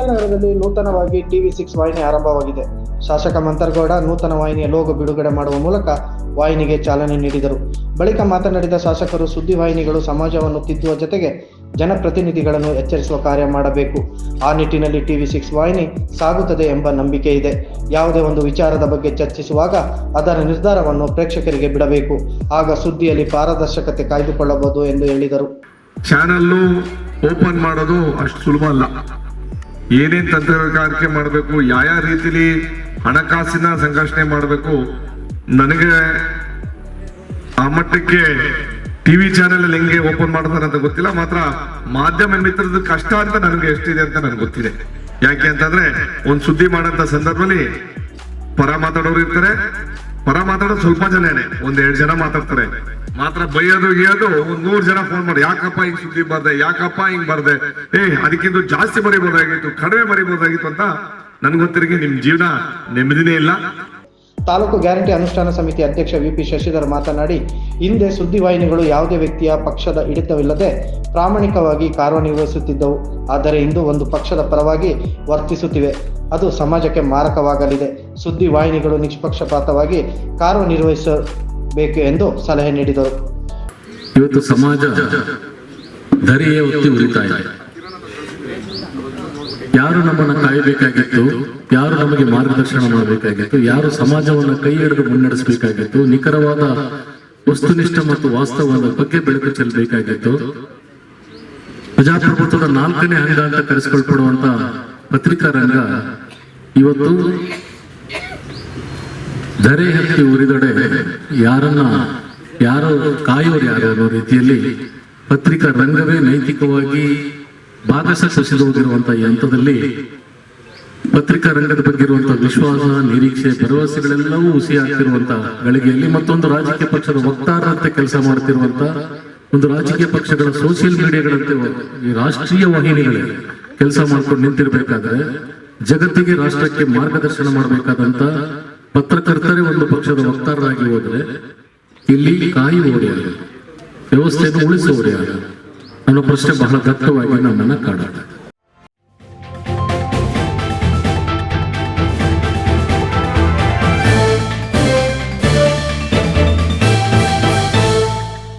ಭಾಗ್ಯನಗರದಲ್ಲಿ ನೂತನವಾಗಿ TV6 ವಾಹಿನಿ ಆರಂಭವಾಗಿದೆ. ಶಾಸಕ ಮಂತರ್ಗೌಡ ನೂತನ ವಾಹಿನಿಯ ಲೋಗೋ ಬಿಡುಗಡೆ ಮಾಡುವ ಮೂಲಕ ವಾಹಿನಿಗೆ ಚಾಲನೆ ನೀಡಿದರು. ಬಳಿಕ ಮಾತನಾಡಿದ ಶಾಸಕರು, ಸುದ್ದಿವಾಹಿನಿಗಳು ಸಮಾಜವನ್ನು ತಿದ್ದುವ ಜೊತೆಗೆ ಜನಪ್ರತಿನಿಧಿಗಳನ್ನು ಎಚ್ಚರಿಸುವ ಕಾರ್ಯ ಮಾಡಬೇಕು. ಆ ನಿಟ್ಟಿನಲ್ಲಿ TV6 ವಾಹಿನಿ ಸಾಗುತ್ತದೆ ಎಂಬ ನಂಬಿಕೆ ಇದೆ. ಯಾವುದೇ ಒಂದು ವಿಚಾರದ ಬಗ್ಗೆ ಚರ್ಚಿಸುವಾಗ ಅದರ ನಿರ್ಧಾರವನ್ನು ಪ್ರೇಕ್ಷಕರಿಗೆ ಬಿಡಬೇಕು. ಆಗ ಸುದ್ದಿಯಲ್ಲಿ ಪಾರದರ್ಶಕತೆ ಕಾಯ್ದುಕೊಳ್ಳಬಹುದು ಎಂದು ಹೇಳಿದರು. ಚಾನಲ್ ಓಪನ್ ಮಾಡೋದು ಅಷ್ಟು ಸುಲಭ ಅಲ್ಲ. ಏನೇನ್ ತಂತ್ರಗಾರಿಕೆ ಮಾಡಬೇಕು, ಯಾವ ರೀತಿಲಿ ಹಣಕಾಸಿನ ಸಂಘರ್ಷಣೆ ಮಾಡಬೇಕು, ನನಗೆ ಆ ಮಟ್ಟಕ್ಕೆ ಟಿವಿ ಚಾನೆಲ್ ಅಲ್ಲಿ ಹೆಂಗೆ ಓಪನ್ ಮಾಡ್ತಾರೆ ಅಂತ ಗೊತ್ತಿಲ್ಲ. ಮಾತ್ರ ಮಾಧ್ಯಮ ಮಿತ್ರದ ಕಷ್ಟ ಅಂತ ನನಗೆ ಎಷ್ಟಿದೆ ಅಂತ ನನಗೆ ಗೊತ್ತಿದೆ. ಯಾಕೆ ಅಂತಂದ್ರೆ ಒಂದ್ ಸುದ್ದಿ ಮಾಡಂತ ಸಂದರ್ಭದಲ್ಲಿ ಪರ ಮಾತಾಡೋರು ಇರ್ತಾರೆ, ಪರ ಮಾತಾಡೋದು ಸ್ವಲ್ಪ ಜನನೇ, 1-2 ಜನ ಮಾತಾಡ್ತಾರೆ. ಮಾತ್ರ ಬೈಯೋದು ಗೀಯೋದು 100 ಜನ ಫೋನ್ ಮಾಡಿ, ಯಾಕಪ್ಪ ಹಿಂಗ್ ಸುದ್ದಿ ಬರ್ದೆ, ಯಾಕಪ್ಪ ಹಿಂಗ್ ಬರ್ದೆ, ಅದಕ್ಕಿಂತ ಜಾಸ್ತಿ ಮರಿಬೋದಾಗಿತ್ತು, ಕಡಿಮೆ ಮರಿಬೋದಾಗಿತ್ತು ಅಂತ ನನ್ಗೆ ಗೊತ್ತಿರಿಗೆ ನಿಮ್ ಜೀವನ ನೆಮ್ಮದಿನೇ ಇಲ್ಲ. ತಾಲೂಕು ಗ್ಯಾರಂಟಿ ಅನುಷ್ಠಾನ ಸಮಿತಿ ಅಧ್ಯಕ್ಷ VP ಶಶಿಧರ್ ಮಾತನಾಡಿ, ಹಿಂದೆ ಸುದ್ದಿವಾಹಿನಿಗಳು ಯಾವುದೇ ವ್ಯಕ್ತಿಯ ಪಕ್ಷದ ಹಿಡಿತವಿಲ್ಲದೆ ಪ್ರಾಮಾಣಿಕವಾಗಿ ಕಾರ್ಯನಿರ್ವಹಿಸುತ್ತಿದ್ದವು. ಆದರೆ ಇಂದು ಒಂದು ಪಕ್ಷದ ಪರವಾಗಿ ವರ್ತಿಸುತ್ತಿವೆ. ಅದು ಸಮಾಜಕ್ಕೆ ಮಾರಕವಾಗಲಿದೆ. ಸುದ್ದಿವಾಹಿನಿಗಳು ನಿಷ್ಪಕ್ಷಪಾತವಾಗಿ ಕಾರ್ಯನಿರ್ವಹಿಸಬೇಕು ಎಂದು ಸಲಹೆ ನೀಡಿದರು. ಇವತ್ತು ಸಮಾಜ ಧರೆಯೇ ಒತ್ತಿ ಉರಿತಾ ಇದೆ. ಯಾರು ನಮ್ಮನ್ನು ಕಾಯಬೇಕಾಗಿತ್ತು, ಯಾರು ನಮಗೆ ಮಾರ್ಗದರ್ಶನ ಮಾಡಬೇಕಾಗಿತ್ತು, ಯಾರು ಸಮಾಜವನ್ನು ಕೈ ಹಿಡಿದು ಮುನ್ನಡೆಸಬೇಕಾಗಿತ್ತು, ನಿಖರವಾದ ವಸ್ತುನಿಷ್ಠ ಮತ್ತು ವಾಸ್ತವದ ಬಗ್ಗೆ ಬೆಳಕು ಚೆಲ್ಲಬೇಕಾಗಿತ್ತು, ಪ್ರಜಾಪ್ರಭುತ್ವದ 4ನೇ ಅಂಗ ಅಂತ ಕರೆಸಿಕೊಳ್ಪಡುವಂತ ಪತ್ರಿಕಾ ರಂಗ ಇವತ್ತು ಧರೆ ಹತ್ತಿ ಉರಿದೊಡೆ ಯಾರು ಕಾಯೋರು ಯಾರು ಅನ್ನೋ ರೀತಿಯಲ್ಲಿ ಪತ್ರಿಕಾ ರಂಗವೇ ನೈತಿಕವಾಗಿ ಭಾಗಶಃ ಕುಸಿದು ಹೋಗಿರುವಂತಹ ಈ ಹಂತದಲ್ಲಿ ಪತ್ರಿಕಾ ರಂಗದ ಬಗ್ಗೆ ಇರುವಂತಹ ವಿಶ್ವಾಸ, ನಿರೀಕ್ಷೆ, ಭರವಸೆಗಳೆಲ್ಲವೂ ಹುಸಿ ಆಗ್ತಿರುವಂತಹ ಗಳಿಗೆಯಲ್ಲಿ ಮತ್ತೊಂದು ರಾಜಕೀಯ ಪಕ್ಷದ ವಕ್ತಾರರಂತೆ ಕೆಲಸ ಮಾಡ್ತಿರುವಂತ ಒಂದು ರಾಜಕೀಯ ಪಕ್ಷಗಳ ಸೋಷಿಯಲ್ ಮೀಡಿಯಾಗಳಂತೆ ಈ ರಾಷ್ಟ್ರೀಯ ವಾಹಿನಿಗಳೇ ಕೆಲಸ ಮಾಡ್ಕೊಂಡು ನಿಂತಿರ್ಬೇಕಾದ್ರೆ, ಜಗತ್ತಿಗೆ ರಾಷ್ಟ್ರಕ್ಕೆ ಮಾರ್ಗದರ್ಶನ ಮಾಡಬೇಕಾದಂತ ಪತ್ರಕರ್ತರೇ ಒಂದು ಪಕ್ಷದ ವಕ್ತಾರರಾಗಿ ಹೋದ್ರೆ ಇಲ್ಲಿ ಕಾಯುವವರು ಯಾರು, ವ್ಯವಸ್ಥೆಯನ್ನು ಉಳಿಸುವವರು ಯಾರು ಅನ್ನೋ ಪ್ರಶ್ನೆ ಬಹಳ ದಟ್ಟವಾಗಿ ನಮ್ಮನ್ನ ಕಾಡುತ್ತೆ.